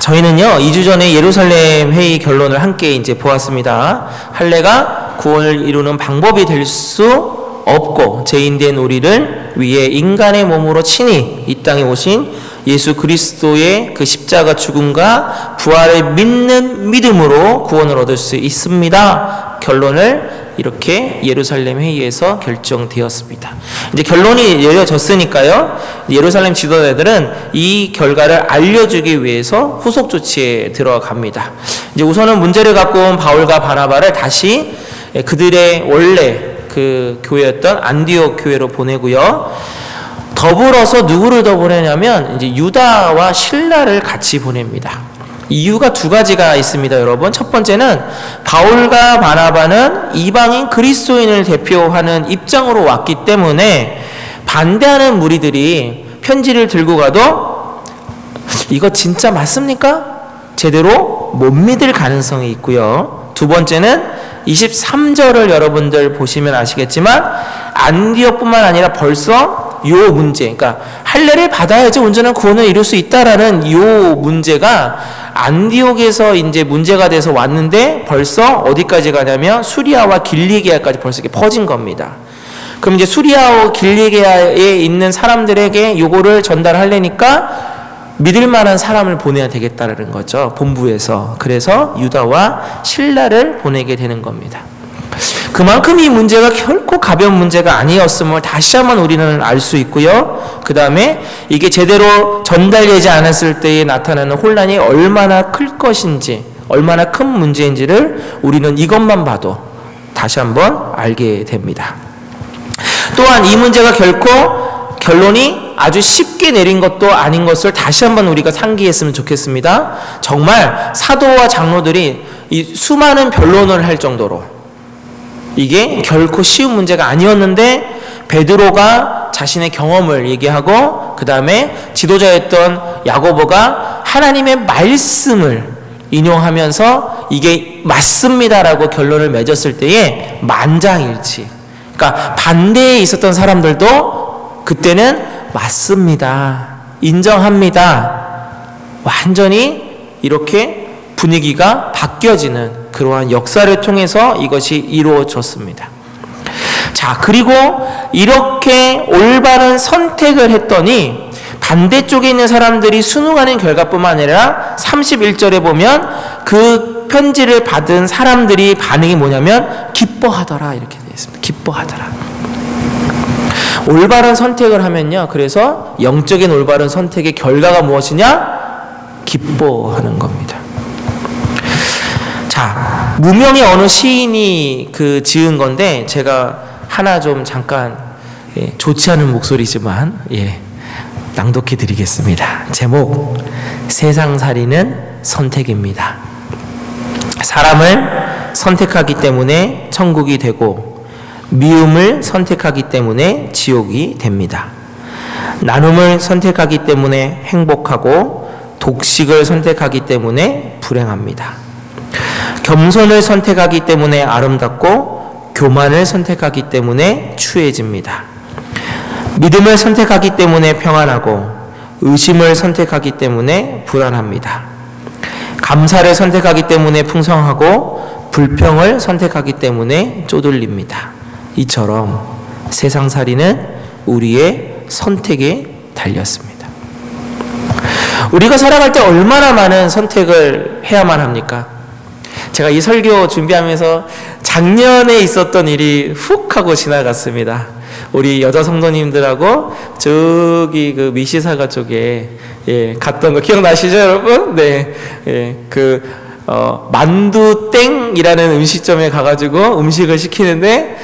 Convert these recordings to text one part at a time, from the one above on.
저희는요 2주 전에 예루살렘 회의 결론을 함께 이제 보았습니다. 할례가 구원을 이루는 방법이 될 수 없고 죄인된 우리를 위해 인간의 몸으로 친히 이 땅에 오신 예수 그리스도의 그 십자가 죽음과 부활을 믿는 믿음으로 구원을 얻을 수 있습니다. 결론을 이렇게 예루살렘 회의에서 결정되었습니다. 이제 결론이 내려졌으니까요. 예루살렘 지도자들은 이 결과를 알려주기 위해서 후속 조치에 들어갑니다. 이제 우선은 문제를 갖고 온 바울과 바나바를 다시 그들의 원래 그 교회였던 안디옥 교회로 보내고요. 더불어서 누구를 더 보내냐면 이제 유다와 실라를 같이 보냅니다. 이유가 두 가지가 있습니다, 여러분. 첫 번째는 바울과 바나바는 이방인 그리스도인을 대표하는 입장으로 왔기 때문에 반대하는 무리들이 편지를 들고 가도 이거 진짜 맞습니까? 제대로 못 믿을 가능성이 있고요. 두 번째는 23절을 여러분들 보시면 아시겠지만 안디옥뿐만 아니라 벌써 요 문제, 그러니까 할례를 받아야지 온전한 구원을 이룰 수 있다라는 요 문제가 안디옥에서 이제 문제가 돼서 왔는데 벌써 어디까지 가냐면 수리아와 길리게아까지 벌써 이렇게 퍼진 겁니다. 그럼 이제 수리아와 길리게아에 있는 사람들에게 요거를 전달하려니까 믿을 만한 사람을 보내야 되겠다라는 거죠. 본부에서. 그래서 유다와 실라를 보내게 되는 겁니다. 그만큼 이 문제가 결코 가벼운 문제가 아니었음을 다시 한번 우리는 알 수 있고요. 그 다음에 이게 제대로 전달되지 않았을 때에 나타나는 혼란이 얼마나 클 것인지, 얼마나 큰 문제인지를 우리는 이것만 봐도 다시 한번 알게 됩니다. 또한 이 문제가 결코 결론이 아주 쉽게 내린 것도 아닌 것을 다시 한번 우리가 상기했으면 좋겠습니다. 정말 사도와 장로들이 이 수많은 변론을 할 정도로 이게 결코 쉬운 문제가 아니었는데 베드로가 자신의 경험을 얘기하고 그 다음에 지도자였던 야고보가 하나님의 말씀을 인용하면서 이게 맞습니다라고 결론을 맺었을 때에 만장일치, 그러니까 반대에 있었던 사람들도 그때는 맞습니다, 인정합니다, 완전히 이렇게 분위기가 바뀌어지는 그러한 역사를 통해서 이것이 이루어졌습니다. 자, 그리고 이렇게 올바른 선택을 했더니 반대쪽에 있는 사람들이 순응하는 결과뿐만 아니라 31절에 보면 그 편지를 받은 사람들이 반응이 뭐냐면 기뻐하더라, 이렇게 되어 있습니다. 기뻐하더라. 올바른 선택을 하면요, 그래서 영적인 올바른 선택의 결과가 무엇이냐? 기뻐하는 겁니다. 자, 무명의 어느 시인이 그 지은 건데 제가 하나 좀 잠깐 좋지 않은 목소리지만 낭독해 드리겠습니다. 제목, 세상살이는 선택입니다. 사람을 선택하기 때문에 천국이 되고 미움을 선택하기 때문에 지옥이 됩니다. 나눔을 선택하기 때문에 행복하고 독식을 선택하기 때문에 불행합니다. 겸손을 선택하기 때문에 아름답고 교만을 선택하기 때문에 추해집니다. 믿음을 선택하기 때문에 평안하고 의심을 선택하기 때문에 불안합니다. 감사를 선택하기 때문에 풍성하고 불평을 선택하기 때문에 쪼들립니다. 이처럼 세상살이는 우리의 선택에 달렸습니다. 우리가 살아갈 때 얼마나 많은 선택을 해야만 합니까? 제가 이 설교 준비하면서 작년에 있었던 일이 훅 하고 지나갔습니다. 우리 여자 성도님들하고 저기 그 미시사가 쪽에 갔던 거 기억나시죠, 여러분? 네, 만두땡이라는 음식점에 가가지고 음식을 시키는데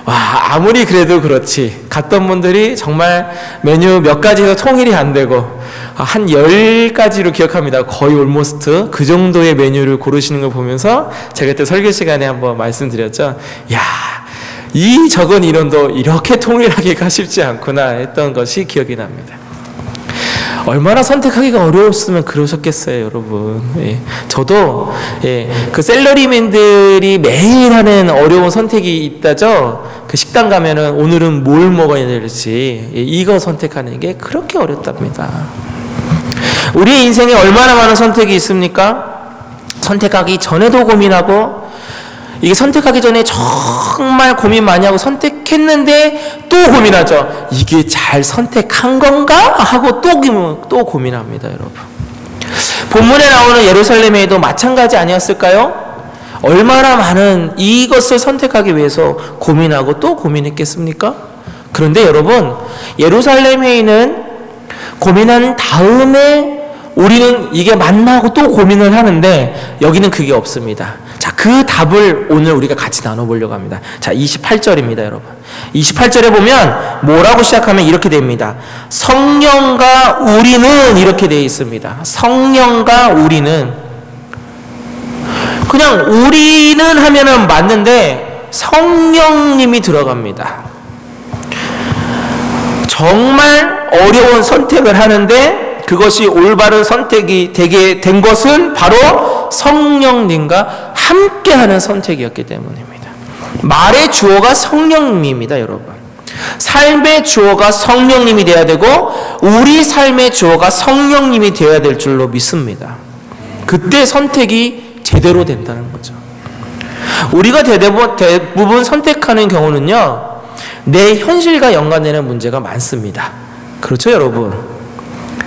와, 아무리 그래도 그렇지 갔던 분들이 정말 메뉴 몇 가지에서 통일이 안 되고 한 10가지로 기억합니다. 거의 올모스트 그 정도의 메뉴를 고르시는 걸 보면서 제가 그때 설교 시간에 한번 말씀드렸죠. 야, 이 적은 인원도 이렇게 통일하기가 쉽지 않구나 했던 것이 기억이 납니다. 얼마나 선택하기가 어려웠으면 그러셨겠어요, 여러분. 저도 그 샐러리맨들이 매일 하는 어려운 선택이 있다죠. 그 식당 가면은 오늘은 뭘 먹어야 될지 이거 선택하는 게 그렇게 어렵답니다. 우리의 인생에 얼마나 많은 선택이 있습니까? 선택하기 전에도 고민하고, 이게 선택하기 전에 정말 고민 많이 하고 선택했는데 또 고민하죠. 이게 잘 선택한 건가? 하고 또 고민합니다, 여러분. 본문에 나오는 예루살렘에도 마찬가지 아니었을까요? 얼마나 많은 이것을 선택하기 위해서 고민하고 또 고민했겠습니까? 그런데 여러분, 예루살렘 회의는 고민한 다음에 우리는 이게 맞나 하고 또 고민을 하는데, 여기는 그게 없습니다. 자, 그 답을 오늘 우리가 같이 나눠보려고 합니다. 자, 28절입니다, 여러분. 28절에 보면 뭐라고 시작하면 이렇게 됩니다. 성령과 우리는, 이렇게 되어 있습니다. 성령과 우리는. 그냥 우리는 하면은 맞는데 성령님이 들어갑니다. 정말 어려운 선택을 하는데 그것이 올바른 선택이 되게 된 것은 바로 성령님과 함께하는 선택이었기 때문입니다. 말의 주어가 성령님입니다, 여러분. 삶의 주어가 성령님이 되어야 되고 우리 삶의 주어가 성령님이 되어야 될 줄로 믿습니다. 그때 선택이 제대로 된다는 거죠. 우리가 대부분 선택하는 경우는요, 내 현실과 연관되는 문제가 많습니다. 그렇죠, 여러분?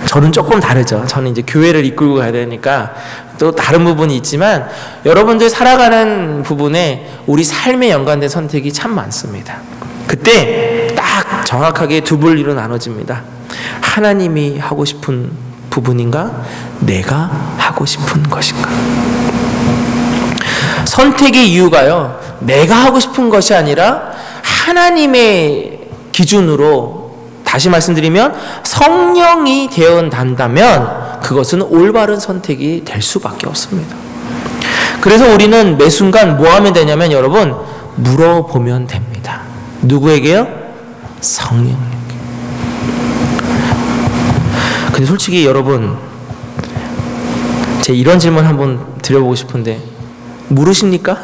저는 조금 다르죠. 저는 이제 교회를 이끌고 가야 되니까 또 다른 부분이 있지만, 여러분들 살아가는 부분에 우리 삶에 연관된 선택이 참 많습니다. 그때 딱 정확하게 두 분리로 나눠집니다. 하나님이 하고 싶은 부분인가? 내가 하고 싶은 것인가? 선택의 이유가요, 내가 하고 싶은 것이 아니라 하나님의 기준으로, 다시 말씀드리면 성령이 되어간다면 그것은 올바른 선택이 될 수밖에 없습니다. 그래서 우리는 매 순간 뭐 하면 되냐면, 여러분, 물어보면 됩니다. 누구에게요? 성령님께. 근데 솔직히 여러분, 제 이런 질문 한번 드려보고 싶은데 물으십니까?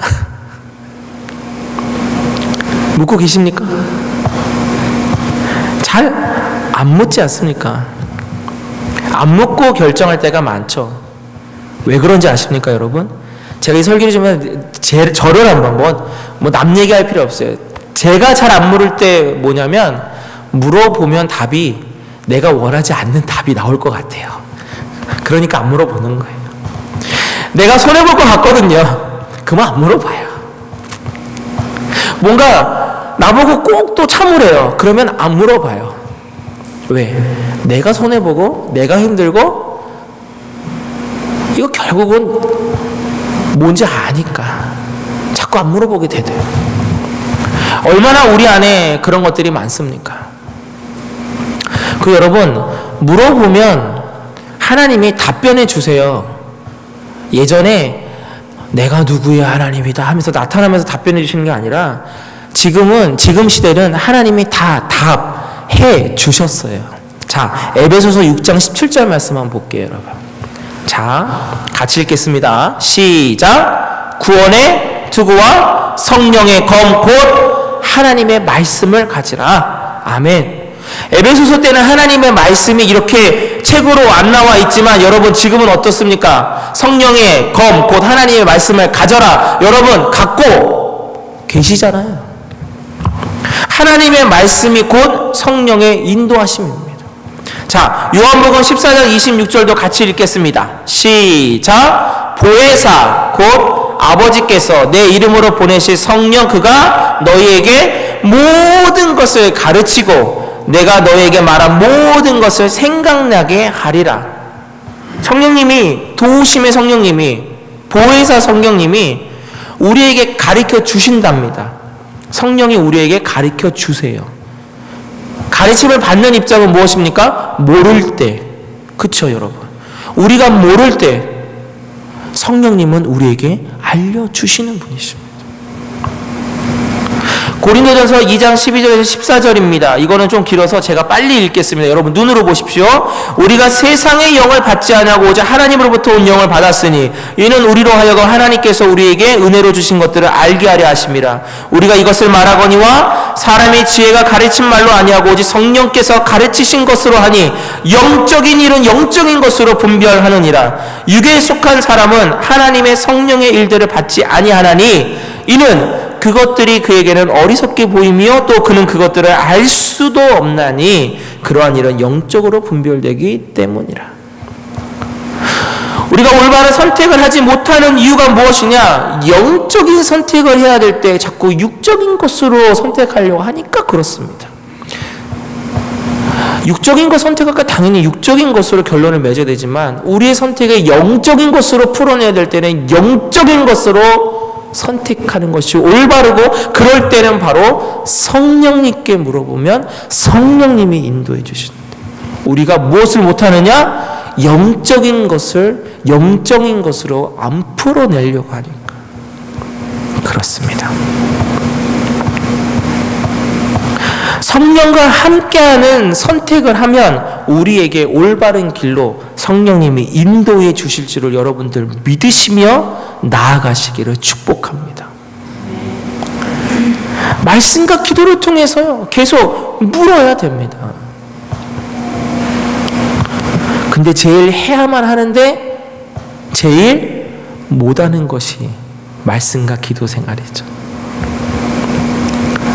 묻고 계십니까? 잘 안 묻지 않습니까? 안 묻고 결정할 때가 많죠. 왜 그런지 아십니까, 여러분? 제가 이 설교를 좀 하면 저를 한번 뭐 남 얘기할 필요 없어요. 제가 잘 안 물을 때 뭐냐면, 물어보면 답이 내가 원하지 않는 답이 나올 것 같아요. 그러니까 안 물어보는 거예요. 내가 손해볼 것 같거든요. 그만 안 물어봐요. 뭔가 나보고 꼭 또 참으래요. 그러면 안 물어봐요. 왜? 내가 손해보고 내가 힘들고 이거 결국은 뭔지 아니까 자꾸 안 물어보게 되대요. 얼마나 우리 안에 그런 것들이 많습니까? 그 여러분, 물어보면 하나님이 답변해 주세요. 예전에 내가 누구야 하나님이다 하면서 나타나면서 답변해 주시는 게 아니라, 지금 시대는 하나님이 다 답해 주셨어요. 자, 에베소서 6장 17절 말씀 한번 볼게요, 여러분. 자, 같이 읽겠습니다. 시작. 구원의 투구와 성령의 검 곧 하나님의 말씀을 가지라. 아멘. 에베소서 때는 하나님의 말씀이 이렇게 책으로 안 나와 있지만, 여러분 지금은 어떻습니까? 성령의 검 곧 하나님의 말씀을 가져라. 여러분 갖고 계시잖아요. 하나님의 말씀이 곧 성령의 인도하심입니다. 자, 요한복음 14장 26절도 같이 읽겠습니다. 시작. 보혜사 곧 아버지께서 내 이름으로 보내실 성령, 그가 너희에게 모든 것을 가르치고 내가 너희에게 말한 모든 것을 생각나게 하리라. 성령님이, 도우심의 성령님이, 보혜사 성령님이 우리에게 가르쳐 주신답니다. 성령이 우리에게 가르쳐 주세요. 가르침을 받는 입장은 무엇입니까? 모를 때. 그쵸, 여러분? 우리가 모를 때 성령님은 우리에게 알려주시는 분이십니다. 고린도전서 2장 12절에서 14절입니다. 이거는 좀 길어서 제가 빨리 읽겠습니다. 여러분 눈으로 보십시오. 우리가 세상의 영을 받지 아니하고 오직 하나님으로부터 온 영을 받았으니 이는 우리로 하여금 하나님께서 우리에게 은혜로 주신 것들을 알게 하려 하심이라. 우리가 이것을 말하거니와 사람의 지혜가 가르친 말로 아니하고 오직 성령께서 가르치신 것으로 하니 영적인 일은 영적인 것으로 분별하느니라. 육에 속한 사람은 하나님의 성령의 일들을 받지 아니하나니 이는 그것들이 그에게는 어리석게 보이며 또 그는 그것들을 알 수도 없나니 그러한 일은 영적으로 분별되기 때문이라. 우리가 올바른 선택을 하지 못하는 이유가 무엇이냐? 영적인 선택을 해야 될 때 자꾸 육적인 것으로 선택하려고 하니까 그렇습니다. 육적인 것 선택할까? 당연히 육적인 것으로 결론을 맺어야 되지만 우리의 선택을 영적인 것으로 풀어내야 될 때는 영적인 것으로 선택하는 것이 올바르고, 그럴 때는 바로 성령님께 물어보면 성령님이 인도해 주신다. 우리가 무엇을 못하느냐? 영적인 것을 영적인 것으로 안 풀어내려고 하니까 그렇습니다. 성령과 함께하는 선택을 하면 우리에게 올바른 길로 성령님이 인도해 주실 줄을 여러분들 믿으시며 나아가시기를 축복합니다. 말씀과 기도를 통해서요, 계속 물어야 됩니다. 근데 제일 해야만 하는데 제일 못하는 것이 말씀과 기도 생활이죠.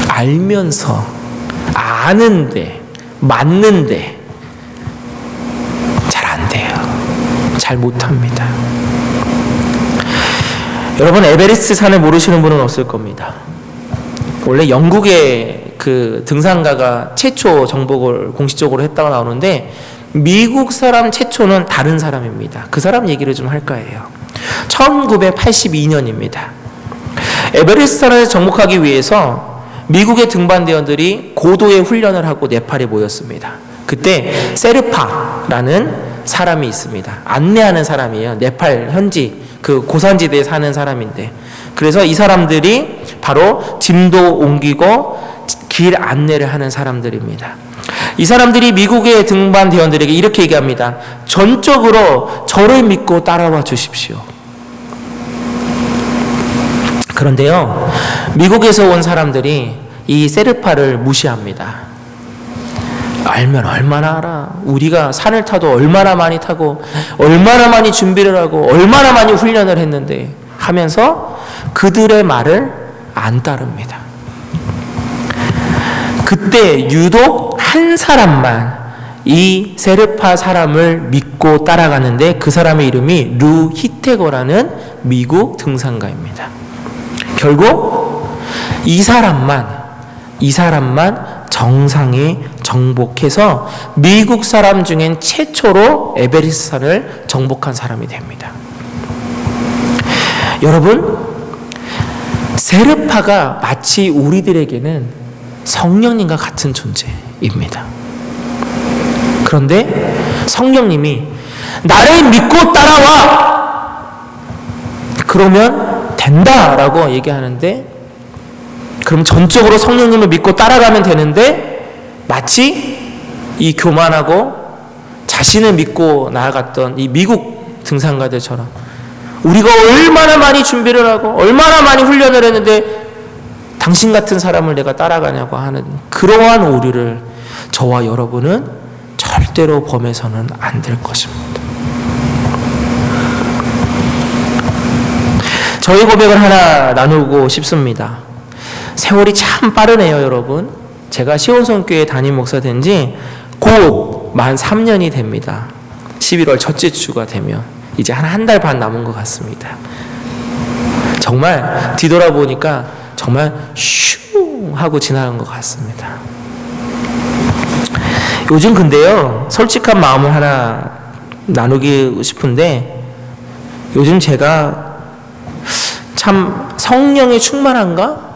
알면서 아는데 맞는데 잘 안 돼요. 잘 못합니다. 여러분, 에베레스트 산을 모르시는 분은 없을 겁니다. 원래 영국의 그 등산가가 최초 정복을 공식적으로 했다고 나오는데 미국 사람 최초는 다른 사람입니다. 그 사람 얘기를 좀 할까 해요. 1982년입니다. 에베레스트 산을 정복하기 위해서 미국의 등반대원들이 고도의 훈련을 하고 네팔에 모였습니다. 그때 세르파라는 사람이 있습니다. 안내하는 사람이에요. 네팔 현지 그 고산지대에 사는 사람인데, 그래서 이 사람들이 바로 짐도 옮기고 길 안내를 하는 사람들입니다. 이 사람들이 미국의 등반대원들에게 이렇게 얘기합니다. 전적으로 저를 믿고 따라와 주십시오. 그런데요, 미국에서 온 사람들이 이 세르파를 무시합니다. 알면 얼마나 알아. 우리가 산을 타도 얼마나 많이 타고 얼마나 많이 준비를 하고 얼마나 많이 훈련을 했는데 하면서 그들의 말을 안 따릅니다. 그때 유독 한 사람만 이 세르파 사람을 믿고 따라가는데 그 사람의 이름이 루 히테거라는 미국 등산가입니다. 결국 이 사람만 정상에 정복해서 미국 사람 중엔 최초로 에베레스트 산을 정복한 사람이 됩니다. 여러분, 세르파가 마치 우리들에게는 성령님과 같은 존재입니다. 그런데 성령님이 나를 믿고 따라와! 그러면 된다라고 얘기하는데, 그럼 전적으로 성령님을 믿고 따라가면 되는데 마치 이 교만하고 자신을 믿고 나아갔던 이 미국 등산가들처럼 우리가 얼마나 많이 준비를 하고 얼마나 많이 훈련을 했는데 당신 같은 사람을 내가 따라가냐고 하는 그러한 오류를 저와 여러분은 절대로 범해서는 안 될 것입니다. 저희 고백을 하나 나누고 싶습니다. 세월이 참 빠르네요, 여러분. 제가 시온성교회 담임 목사 된 지 곧 만 3년이 됩니다. 11월 첫째 주가 되면 이제 한 달 반 남은 것 같습니다. 정말 뒤돌아보니까 정말 슝 하고 지나간 것 같습니다. 요즘 근데요, 솔직한 마음을 하나 나누고 싶은데 요즘 제가 참 성령이 충만한가?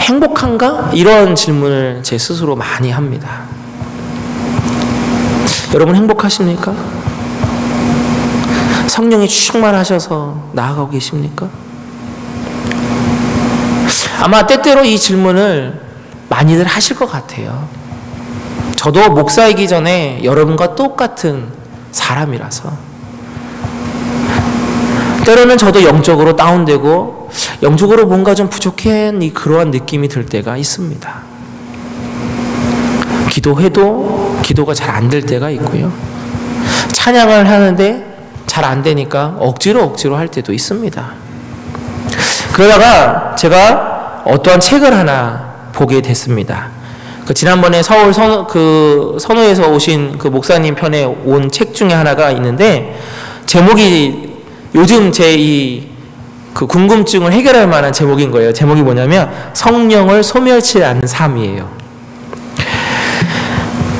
행복한가? 이런 질문을 제 스스로 많이 합니다. 여러분 행복하십니까? 성령이 충만하셔서 나아가고 계십니까? 아마 때때로 이 질문을 많이들 하실 것 같아요. 저도 목사이기 전에 여러분과 똑같은 사람이라서 때로는 저도 영적으로 다운되고 영적으로 뭔가 좀 부족한 그러한 느낌이 들 때가 있습니다. 기도해도 기도가 잘 안 될 때가 있고요. 찬양을 하는데 잘 안 되니까 억지로 할 때도 있습니다. 그러다가 제가 어떠한 책을 하나 보게 됐습니다. 지난번에 서울 선호에서 오신 그 목사님 편에 온 책 중에 하나가 있는데, 제목이 요즘 제 그 궁금증을 해결할 만한 제목인 거예요. 제목이 뭐냐면 성령을 소멸치 않는 삶이에요.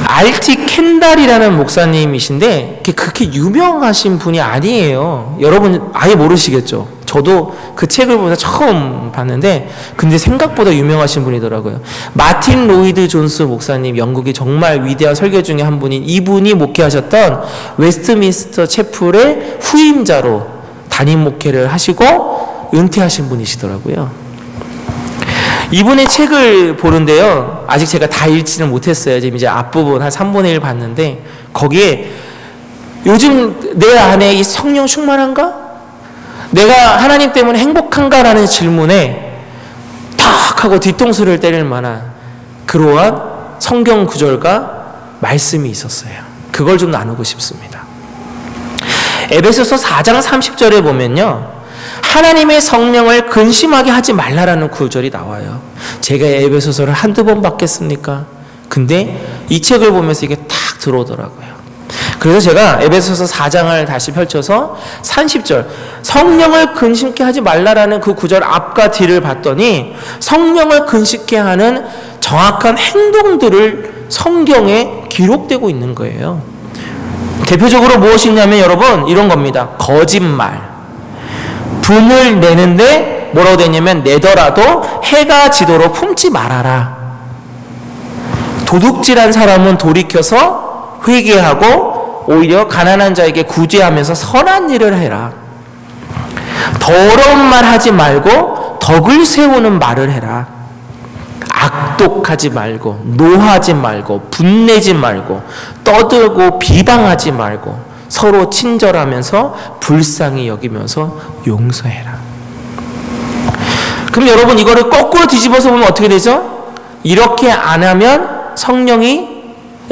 R.T. 켄달이라는 목사님이신데 그렇게 유명하신 분이 아니에요. 여러분 아예 모르시겠죠. 저도 그 책을 보다 처음 봤는데 근데 생각보다 유명하신 분이더라고요. 마틴 로이드 존스 목사님, 영국의 정말 위대한 설교 중에 한 분인 이분이 목회하셨던 웨스트민스터 채플의 후임자로 담임 목회를 하시고 은퇴하신 분이시더라고요. 이분의 책을 보는데요, 아직 제가 다 읽지는 못했어요. 지금 이제 앞부분 한 3분의 1 봤는데 거기에 요즘 내 안에 이 성령 충만한가? 내가 하나님 때문에 행복한가라는 질문에 탁 하고 뒤통수를 때릴 만한 그러한 성경 구절과 말씀이 있었어요. 그걸 좀 나누고 싶습니다. 에베소서 4장 30절에 보면요, 하나님의 성령을 근심하게 하지 말라라는 구절이 나와요. 제가 에베소서를 한두 번 봤겠습니까? 근데 이 책을 보면서 이게 탁 들어오더라고요. 그래서 제가 에베소서 4장을 다시 펼쳐서 30절 성령을 근심케 하지 말라라는 그 구절 앞과 뒤를 봤더니 성령을 근심케 하는 정확한 행동들을 성경에 기록되고 있는 거예요. 대표적으로 무엇이냐면 여러분 이런 겁니다. 거짓말, 분을 내는데 뭐라고 되냐면 내더라도 해가 지도록 품지 말아라. 도둑질한 사람은 돌이켜서 회개하고 오히려 가난한 자에게 구제하면서 선한 일을 해라. 더러운 말 하지 말고 덕을 세우는 말을 해라. 악독하지 말고 노하지 말고 분내지 말고 떠들고 비방하지 말고 서로 친절하면서 불쌍히 여기면서 용서해라. 그럼 여러분 이거를 거꾸로 뒤집어서 보면 어떻게 되죠? 이렇게 안 하면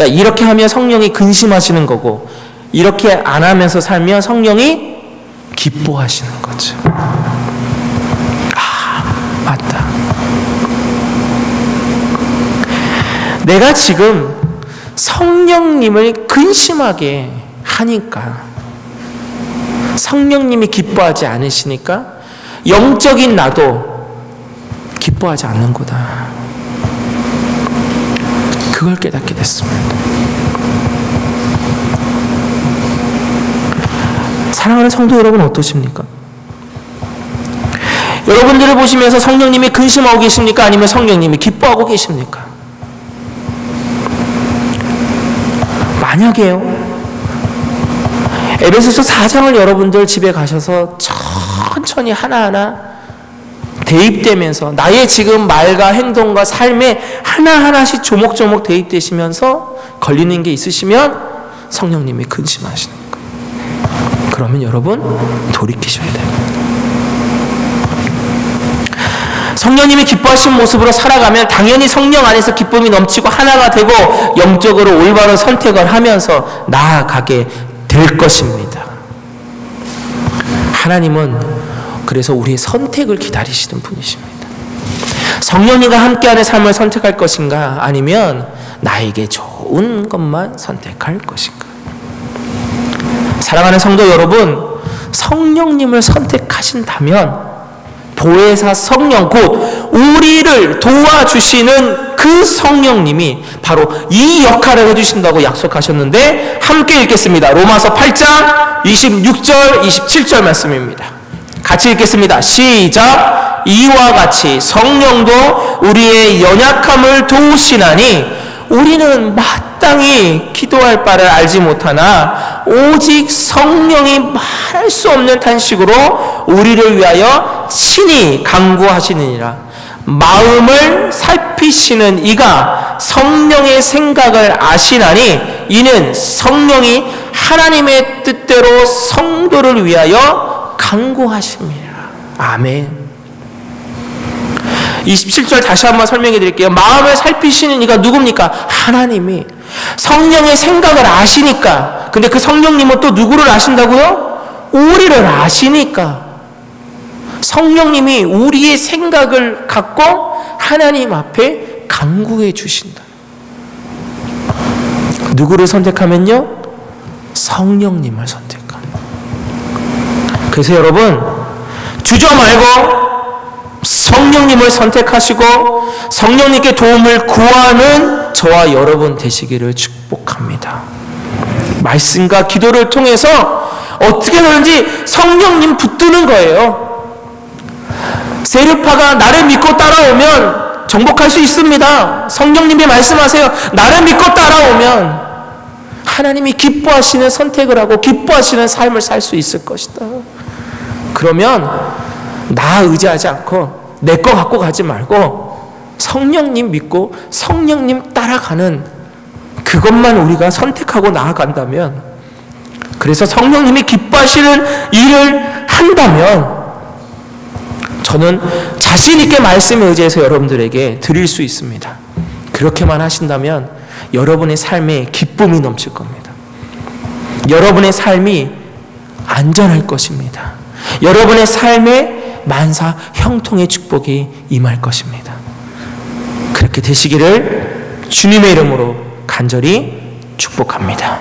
이렇게 하면 성령이 근심하시는 거고 이렇게 안 하면서 살면 성령이 기뻐하시는 거죠. 아, 맞다. 내가 지금 성령님을 근심하게 하니까, 성령님이 기뻐하지 않으시니까 영적인 나도 기뻐하지 않는구나. 그걸 깨닫게 됐습니다. 사랑하는 성도 여러분 어떠십니까? 여러분들을 보시면서 성령님이 근심하고 계십니까? 아니면 성령님이 기뻐하고 계십니까? 만약에요, 에베소서 4장을 여러분들 집에 가셔서 천천히 하나하나 대입되면서 나의 지금 말과 행동과 삶에 하나하나씩 조목조목 대입되시면서 걸리는 게 있으시면 성령님이 근심하시는 거예요. 그러면 여러분 돌이키셔야 돼요. 성령님이 기뻐하신 모습으로 살아가면 당연히 성령 안에서 기쁨이 넘치고 하나가 되고 영적으로 올바른 선택을 하면서 나아가게 될 것입니다. 하나님은 그래서 우리의 선택을 기다리시는 분이십니다. 성령님과 함께하는 삶을 선택할 것인가, 아니면 나에게 좋은 것만 선택할 것인가. 사랑하는 성도 여러분, 성령님을 선택하신다면 보혜사 성령, 곧 우리를 도와주시는 그 성령님이 바로 이 역할을 해주신다고 약속하셨는데, 함께 읽겠습니다. 로마서 8장 26절 27절 말씀입니다. 같이 읽겠습니다. 시작. 이와 같이 성령도 우리의 연약함을 도우시나니 우리는 마땅히 기도할 바를 알지 못하나 오직 성령이 말할 수 없는 탄식으로 우리를 위하여 친히 간구하시느니라. 마음을 살피시는 이가 성령의 생각을 아시나니 이는 성령이 하나님의 뜻대로 성도를 위하여 간구하십니다. 아멘. 27절 다시 한번 설명해 드릴게요. 마음을 살피시는 이가 누굽니까? 하나님이. 성령의 생각을 아시니까. 근데 그 성령님은 또 누구를 아신다고요? 우리를 아시니까. 성령님이 우리의 생각을 갖고 하나님 앞에 간구해 주신다. 누구를 선택하면요? 성령님을 선택합니다. 그래서 여러분, 주저 말고 성령님을 선택하시고 성령님께 도움을 구하는 저와 여러분 되시기를 축복합니다. 말씀과 기도를 통해서 어떻게든지 성령님 붙드는 거예요. 세르파가 나를 믿고 따라오면 정복할 수 있습니다. 성령님이 말씀하세요. 나를 믿고 따라오면 하나님이 기뻐하시는 선택을 하고 기뻐하시는 삶을 살 수 있을 것이다. 그러면 나 의지하지 않고 내 거 갖고 가지 말고 성령님 믿고 성령님 따라가는 그것만 우리가 선택하고 나아간다면, 그래서 성령님이 기뻐하시는 일을 한다면 저는 자신 있게 말씀에 의지해서 여러분들에게 드릴 수 있습니다. 그렇게만 하신다면 여러분의 삶에 기쁨이 넘칠 겁니다. 여러분의 삶이 안전할 것입니다. 여러분의 삶에 만사 형통의 축복이 임할 것입니다. 그렇게 되시기를 주님의 이름으로 간절히 축복합니다.